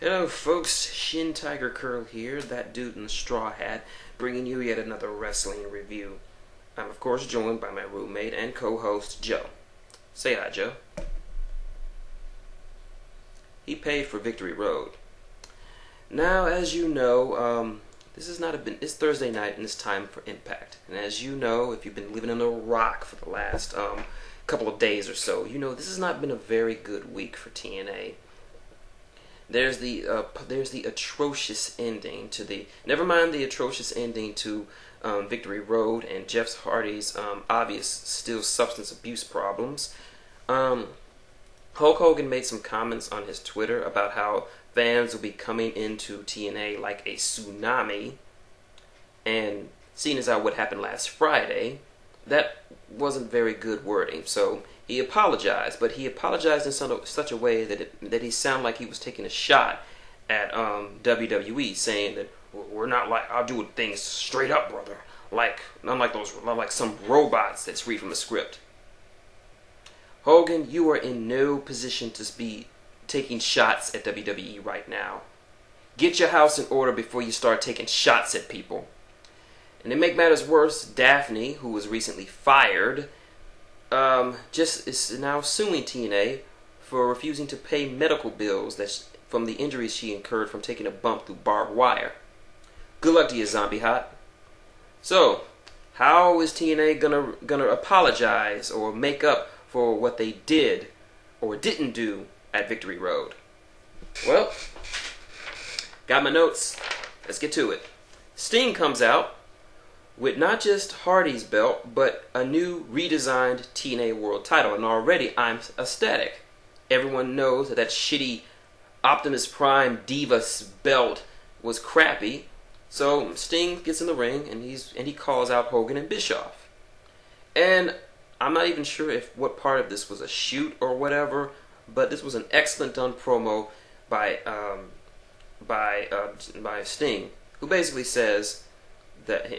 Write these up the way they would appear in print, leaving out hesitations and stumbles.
Hello folks, shintigercurl here, that dude in the straw hat, bringing you yet another wrestling review. I'm of course joined by my roommate and co-host, Joe. Say hi, Joe. He paid for Victory Road. Now, as you know, it's Thursday night and it's time for Impact. And as you know, if you've been living under a rock for the last couple of days or so, you know this has not been a very good week for TNA. There's the atrocious ending to the atrocious ending to Victory Road and Jeff Hardy's obvious still substance abuse problems. Hulk Hogan made some comments on his Twitter about how fans will be coming into TNA like a tsunami, and seeing as how what happened last Friday, that wasn't very good wording. So he apologized, but he apologized in such a way that he sounded like he was taking a shot at WWE, saying that we're not like, I'll do things straight up, brother. Not like some robots that's read from a script. Hogan, you are in no position to be taking shots at WWE right now. Get your house in order before you start taking shots at people. And to make matters worse, Daphne, who was recently fired, just is now suing TNA for refusing to pay medical bills from the injuries she incurred from taking a bump through barbed wire. Good luck to you, Zombie Hot. So, how is TNA gonna apologize or make up for what they did or didn't do at Victory Road? Well, got my notes. Let's get to it. Sting comes out with not just Hardy's belt, but a new redesigned TNA World title. And already I'm ecstatic. Everyone knows that shitty Optimus Prime Divas belt was crappy. So Sting gets in the ring and he calls out Hogan and Bischoff. And I'm not even sure what part of this was a shoot or whatever, but this was an excellent done promo by Sting, who basically says that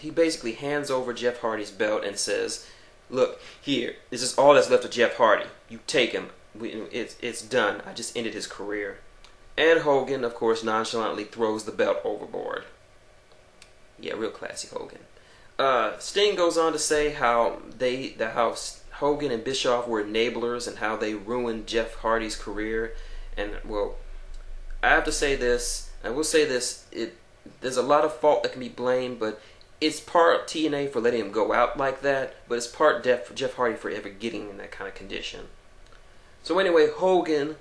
he basically hands over Jeff Hardy's belt and says, "Look, here, this is all that's left of Jeff Hardy. You take him. It's done. I just ended his career." And Hogan, of course, nonchalantly throws the belt overboard. Yeah, real classy Hogan. Sting goes on to say how Hogan and Bischoff were enablers and how they ruined Jeff Hardy's career. And well, I have to say this. I will say this. There's a lot of fault that can be blamed, but it's part TNA for letting him go out like that, but it's part Jeff Hardy for ever getting in that kind of condition. So anyway, Hogan,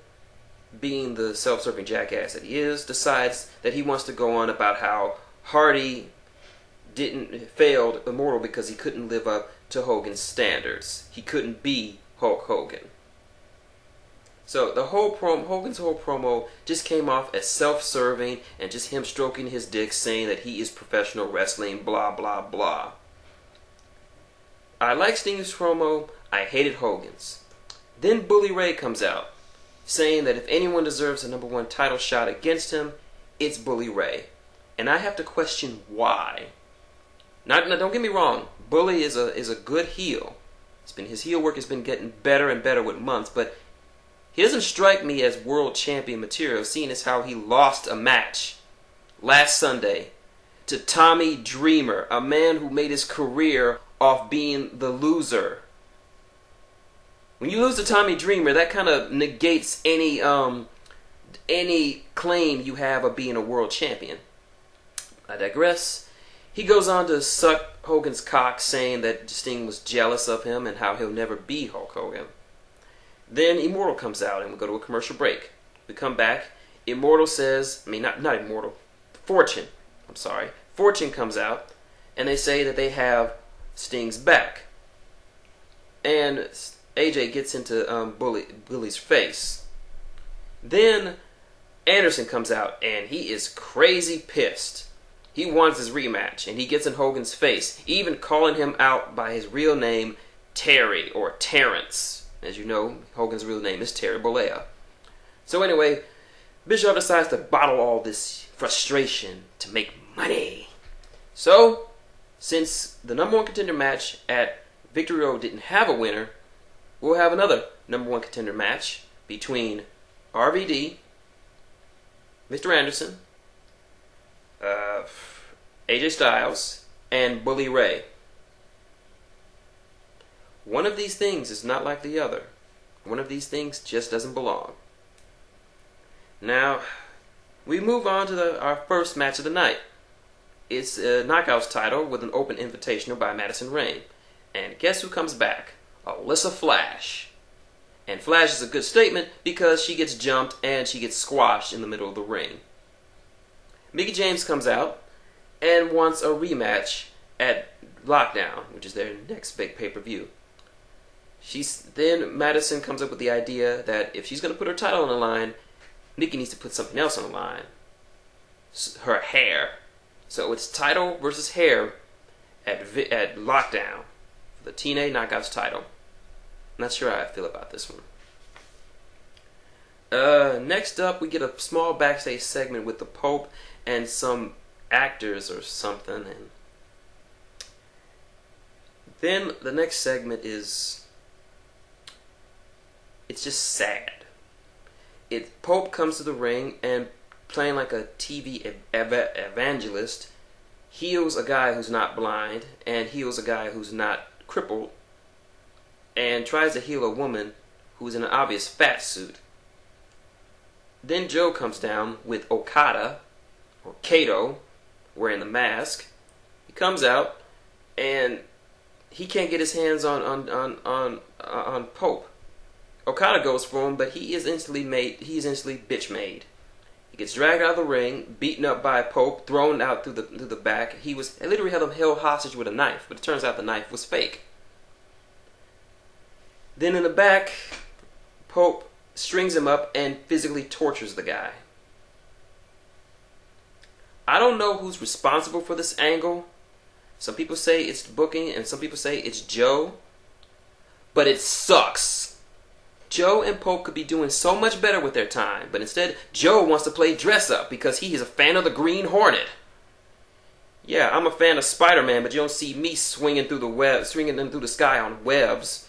being the self-serving jackass that he is, decides that he wants to go on about how Hardy failed Immortal because he couldn't live up to Hogan's standards. He couldn't be Hulk Hogan. So Hogan's whole promo just came off as self-serving and just him stroking his dick saying that he is professional wrestling, blah, blah, blah. I like Sting's promo. I hated Hogan's. Then Bully Ray comes out saying that if anyone deserves a #1 title shot against him, it's Bully Ray. And I have to question why. Now, don't get me wrong. Bully is a good heel. His heel work has been getting better and better with months, but he doesn't strike me as world champion material, seeing as how he lost a match last Sunday to Tommy Dreamer, a man who made his career off being the loser. When you lose to Tommy Dreamer, that kind of negates any claim you have of being a world champion. I digress. He goes on to suck Hogan's cock, saying that Sting was jealous of him and how he'll never be Hulk Hogan. Then Immortal comes out and we go to a commercial break. We come back. Immortal says, not Immortal, Fortune. I'm sorry. Fortune comes out and they say that they have Sting's back. And AJ gets into Bully's face. Then Anderson comes out and he is crazy pissed. He wants his rematch and he gets in Hogan's face, even calling him out by his real name, Terry or Terrence. As you know, Hogan's real name is Terry Bollea. So anyway, Bischoff decides to bottle all this frustration to make money. So, since the #1 contender match at Victory Road didn't have a winner, we'll have another #1 contender match between RVD Mr. Anderson, AJ Styles, and Bully Ray. One of these things is not like the other. One of these things just doesn't belong. Now, we move on to our first match of the night. It's a Knockouts title with an open invitational by Madison Rayne. And guess who comes back? Alyssa Flash. And Flash is a good statement because she gets jumped and she gets squashed in the middle of the ring. Mickie James comes out and wants a rematch at Lockdown, which is their next big pay-per-view. Then Madison comes up with the idea that if she's going to put her title on the line, Mickie needs to put something else on the line. Her hair. So it's title versus hair at Lockdown for the TNA Knockouts title. Not sure how I feel about this one. Next up, we get a small backstage segment with the Pope and some actors or something. And then the next segment is... it's just sad. Pope comes to the ring and, playing like a TV evangelist, heals a guy who's not blind and heals a guy who's not crippled, and tries to heal a woman who's in an obvious fat suit. Then Joe comes down with Okada, or Kato, wearing the mask. He comes out and he can't get his hands on Pope. Okada goes for him, but he is instantly bitch made. He gets dragged out of the ring, beaten up by Pope, thrown out through the back. He literally had him held hostage with a knife, but it turns out the knife was fake. Then in the back, Pope strings him up and physically tortures the guy. I don't know who's responsible for this angle. Some people say it's booking and some people say it's Joe. But it sucks. Joe and Pope could be doing so much better with their time, but instead Joe wants to play dress up because he is a fan of the Green Hornet. Yeah, I'm a fan of Spider-Man, but you don't see me swinging them through the sky on webs.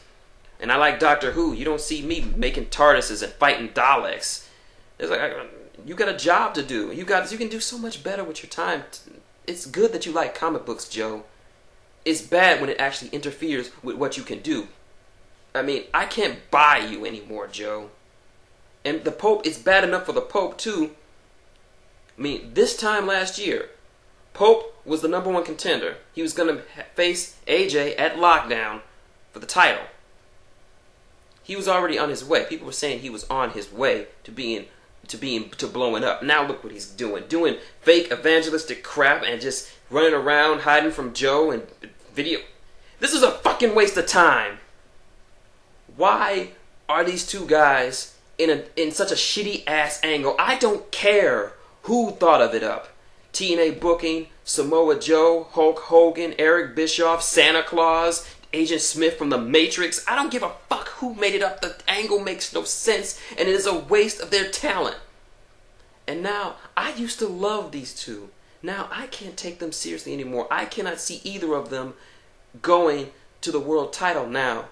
And I like Doctor Who. You don't see me making TARDISes and fighting Daleks. It's like, you got a job to do. You can do so much better with your time. It's good that you like comic books, Joe. It's bad when it actually interferes with what you can do. I mean, I can't buy you anymore, Joe. And the Pope, it's bad enough for the Pope, too. I mean, this time last year, Pope was the #1 contender. He was going to face AJ at Lockdown for the title. He was already on his way. People were saying he was on his way to blowing up. Now look what he's doing fake evangelistic crap and just running around hiding from Joe and video. This is a fucking waste of time. Why are these two guys in such a shitty ass angle? I don't care who thought of it up. TNA booking, Samoa Joe, Hulk Hogan, Eric Bischoff, Santa Claus, Agent Smith from The Matrix. I don't give a fuck who made it up. The angle makes no sense and it is a waste of their talent. And now, I used to love these two. Now, I can't take them seriously anymore. I cannot see either of them going to the world title now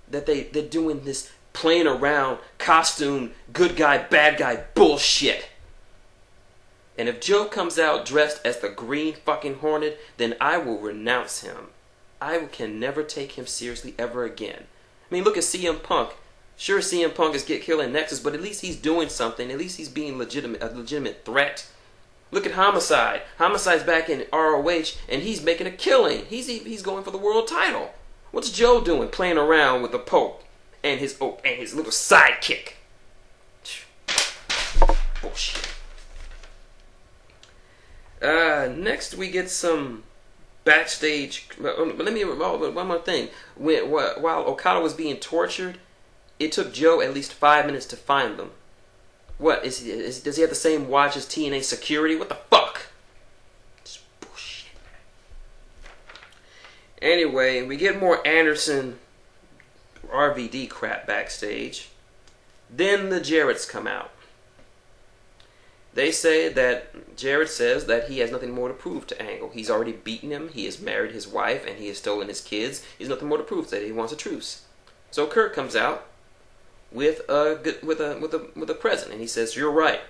that they're doing this playing around, costume, good guy, bad guy bullshit. And if Joe comes out dressed as the Green fucking Hornet, then I will renounce him. I can never take him seriously ever again. I mean, look at CM Punk. Sure, CM Punk is killing Nexus, but at least he's doing something. At least he's being a legitimate threat. Look at Homicide. Homicide's back in ROH, and he's making a killing. He's going for the world title. What's Joe doing? Playing around with the Pope and his little sidekick. Bullshit. Next we get some backstage. Let me one more thing. While Okada was being tortured, it took Joe at least 5 minutes to find them. What does he have the same watch as TNA security? What the fuck? It's bullshit. Anyway, we get more Anderson RVD crap backstage. Then the Jarretts come out. They say that Jarrett says that he has nothing more to prove to Angle. He's already beaten him. He has married his wife, and he has stolen his kids. He has nothing more to prove. That he wants a truce. So Kurt comes out with a present, and he says, "You're right.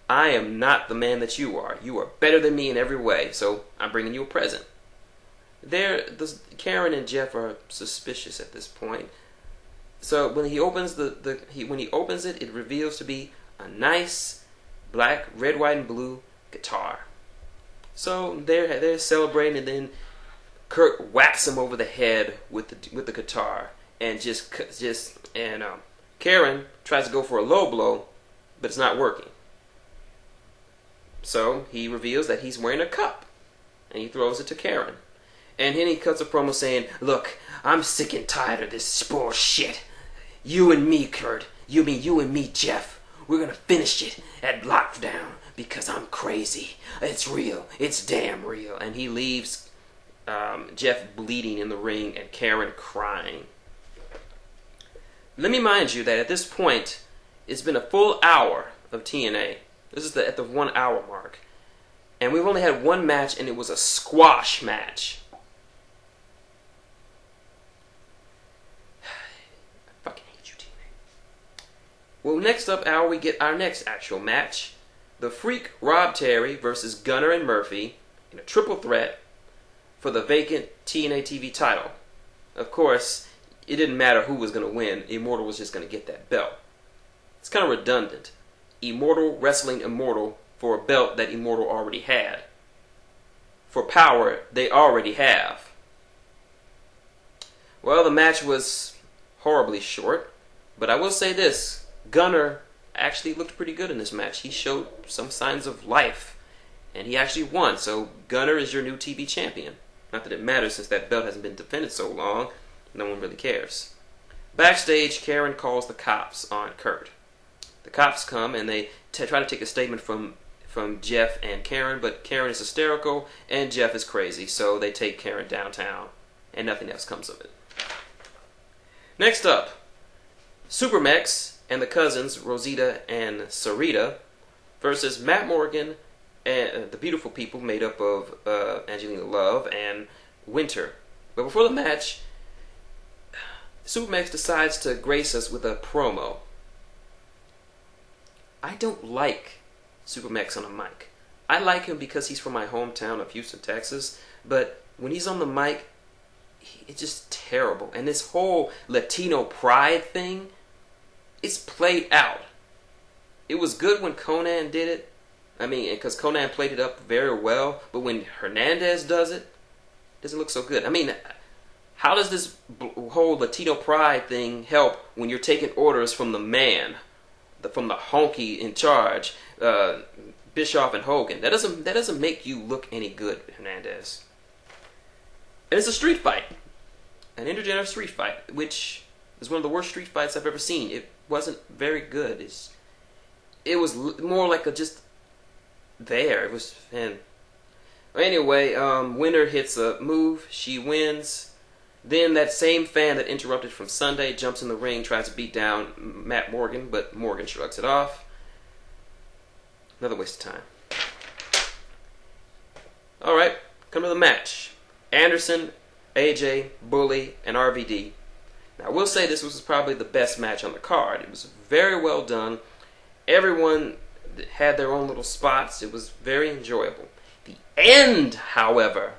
I am not the man that you are. You are better than me in every way, so I'm bringing you a present. Karen and Jeff are suspicious at this point. So when he opens when he opens it, it reveals to be a nice black, red, white, and blue guitar. So they're celebrating, and then Kurt whacks him over the head with the guitar, and Karen tries to go for a low blow, but it's not working. So he reveals that he's wearing a cup, and he throws it to Karen. And then he cuts a promo saying, "Look, I'm sick and tired of this bullshit. You and me, Kurt. You and me, Jeff. We're gonna finish it at lockdown because I'm crazy. It's real. It's damn real." And he leaves Jeff bleeding in the ring and Karen crying. Let me mind you that at this point, it's been a full hour of TNA. This is at the 1 hour mark. And we've only had one match, and it was a squash match. I fucking hate you, TNA. Well, next up, we get our next actual match. The Freak Rob Terry versus Gunner and Murphy in a triple threat for the vacant TNA TV title. Of course, it didn't matter who was going to win. Immortal was just going to get that belt. It's kind of redundant. Immortal wrestling Immortal for a belt that Immortal already had. For power, they already have. Well, the match was horribly short, but I will say this. Gunner actually looked pretty good in this match. He showed some signs of life, and he actually won. So Gunner is your new TV champion. Not that it matters, since that belt hasn't been defended so long. No one really cares. Backstage, Karen calls the cops on Kurt. The cops come and they try to take a statement from Jeff and Karen, but Karen is hysterical and Jeff is crazy, so they take Karen downtown, and nothing else comes of it. Next up, Supermex and the cousins Rosita and Sarita versus Matt Morgan and the Beautiful People, made up of Angelina Love and Winter. But before the match, Supermex decides to grace us with a promo. I don't like Supermex on a mic. I like him because he's from my hometown of Houston, Texas, but when he's on the mic, it's just terrible. And this whole Latino pride thing, it's played out. It was good when Conan did it. I mean, because Conan played it up very well, but when Hernandez does it, it doesn't look so good. I mean, how does this whole Latino pride thing help when you're taking orders from the man, from the honky in charge, Bischoff and Hogan? That doesn't make you look any good, Hernandez. And it's a street fight, an intergender street fight, which is one of the worst street fights I've ever seen. It wasn't very good. It was more like just there. It was, and anyway, Winner hits a move. She wins. Then that same fan that interrupted from Sunday jumps in the ring, tries to beat down Matt Morgan, but Morgan shrugs it off. Another waste of time. Alright, come to the match. Anderson, AJ, Bully, and RVD. Now, I will say this was probably the best match on the card. It was very well done. Everyone had their own little spots. It was very enjoyable. The end, however,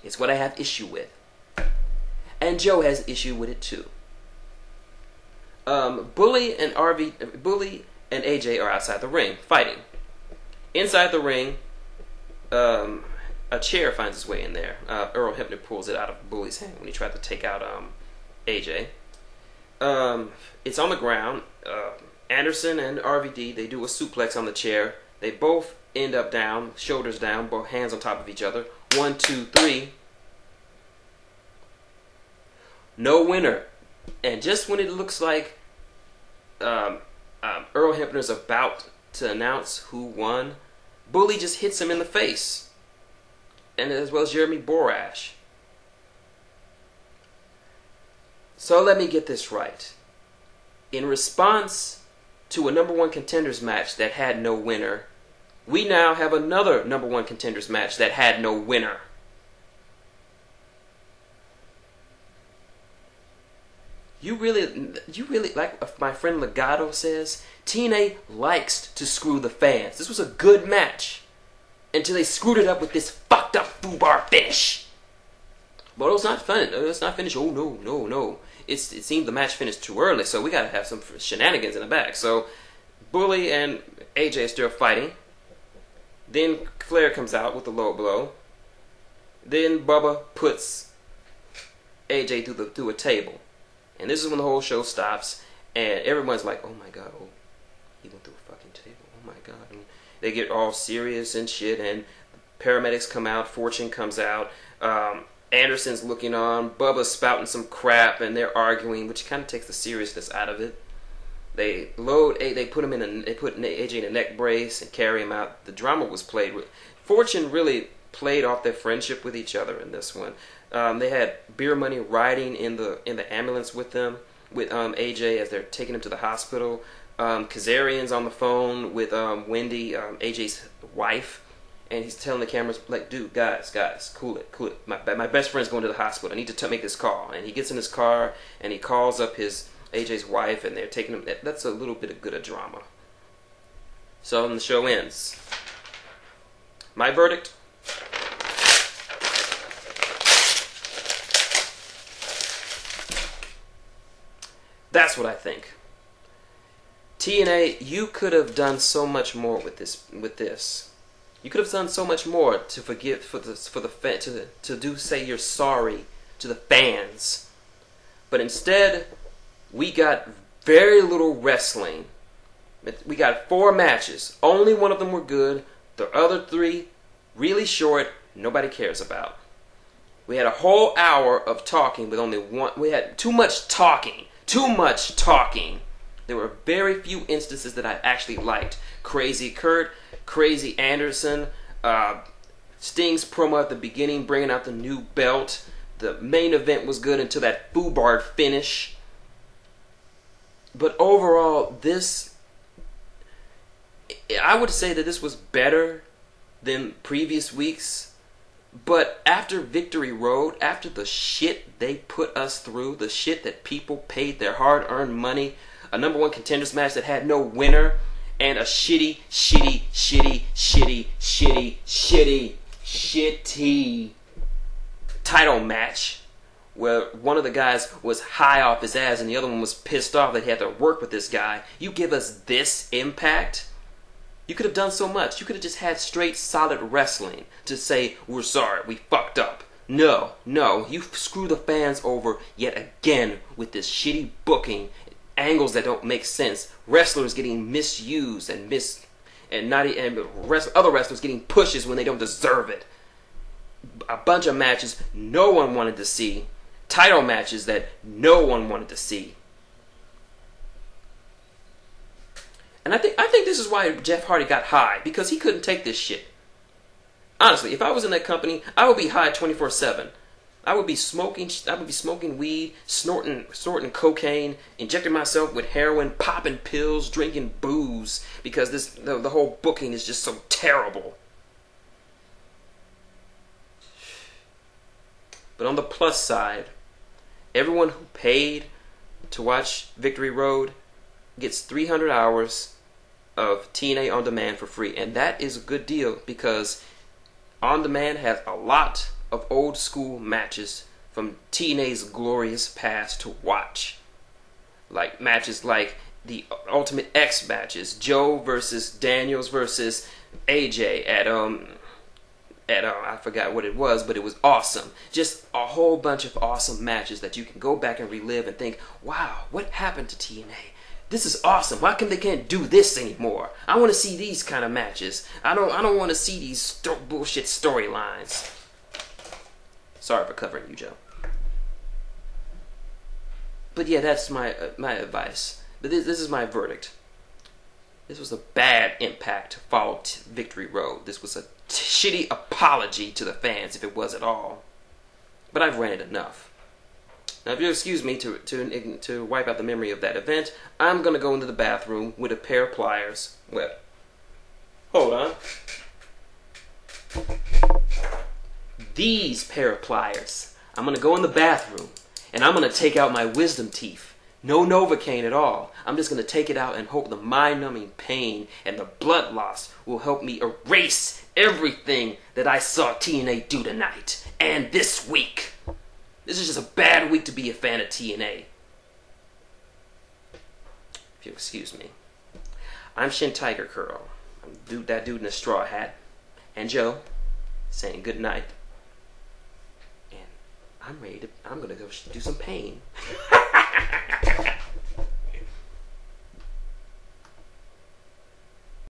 is what I have issue with. And Joe has issue with it too. Bully and AJ are outside the ring fighting. Inside the ring, a chair finds its way in there. Earl Hebner pulls it out of Bully's hand when he tried to take out AJ. It's on the ground. Anderson and RVD, they do a suplex on the chair. They both end up down, shoulders down, both hands on top of each other. 1, 2, 3. No winner. And just when it looks like Earl Hebner's about to announce who won, Bully just hits him in the face. And as well as Jeremy Borash. So let me get this right. In response to a number one contenders match that had no winner, we now have another number one contenders match that had no winner. you really, like my friend Legato says, TNA likes to screw the fans. This was a good match until they screwed it up with this fucked up foobar finish. But it's not fun. It's not finished. Oh no. It seemed the match finished too early, so we gotta have some shenanigans in the back. So Bully and AJ are still fighting. Then Flair comes out with the low blow. Then Bubba puts AJ through a table. And this is when the whole show stops. And everyone's like, oh my god, he went through a fucking table. Oh my god. And they get all serious and shit. And paramedics come out. Fortune comes out. Anderson's looking on. Bubba's spouting some crap. And they're arguing, which kind of takes the seriousness out of it. They put AJ in a neck brace and carry him out. The drama was played with. Fortune really played off their friendship with each other in this one. They had Beer Money riding in the ambulance with them, with AJ as they're taking him to the hospital. Kazarian's on the phone with Wendy, AJ's wife, and he's telling the cameras, like, dude, guys, cool it. My best friend's going to the hospital. I need to make this call. And he gets in his car and he calls up AJ's wife, and they're taking him. That's a little bit of good drama. So then the show ends. My verdict. That's what I think. TNA, you could have done so much more with this. You could have done so much more to forgive to say you're sorry to the fans. But instead, we got very little wrestling. We got 4 matches. Only one of them were good. The other 3 really short. Nobody cares about. We had a whole hour of talking with only one. We had too much talking. There were very few instances that I actually liked. Crazy Kurt, Crazy Anderson, Sting's promo at the beginning, bringing out the new belt. The main event was good until that foobar finish. But overall, I would say that this was better than previous weeks. But after Victory Road, after the shit they put us through, the shit that people paid their hard-earned money, a number 1 contenders match that had no winner, and a shitty title match where one of the guys was high off his ass and the other one was pissed off that he had to work with this guy. You give us this Impact? You could have done so much. You could have just had straight, solid wrestling to say, we're sorry, we fucked up. No, you screw the fans over yet again with this shitty booking, angles that don't make sense, wrestlers getting misused and other wrestlers getting pushes when they don't deserve it. A bunch of matches no one wanted to see, title matches that no one wanted to see. And I think this is why Jeff Hardy got high, because he couldn't take this shit. Honestly, if I was in that company, I would be high 24/7. I would be smoking weed, snorting cocaine, injecting myself with heroin, popping pills, drinking booze, because the whole booking is just so terrible. But on the plus side, everyone who paid to watch Victory Road gets 300 hours of TNA On Demand for free. And that is a good deal, because On Demand has a lot of old school matches from TNA's glorious past to watch. Like matches like the Ultimate X matches, Joe versus Daniels versus AJ at I forgot what it was, but it was awesome. Just a whole bunch of awesome matches that you can go back and relive and think, wow, what happened to TNA? This is awesome. Why come they can't do this anymore? I want to see these kind of matches. I don't want to see these bullshit storylines. Sorry for covering you, Joe. But yeah, that's my advice. But this is my verdict. This was a bad Impact to follow Victory Road. This was a shitty apology to the fans, if it was at all. But I've ranted enough. Now, if you'll excuse me to wipe out the memory of that event, I'm going to go into the bathroom with a pair of pliers. Well, hold on. These pair of pliers. I'm going to go in the bathroom, and I'm going to take out my wisdom teeth. No Novocaine at all. I'm just going to take it out and hope the mind-numbing pain and the blood loss will help me erase everything that I saw TNA do tonight and this week. This is just a bad week to be a fan of TNA. If you'll excuse me. I'm shintigercurl. I'm that dude in a straw hat. And Joe saying good night. And I'm gonna go do some pain.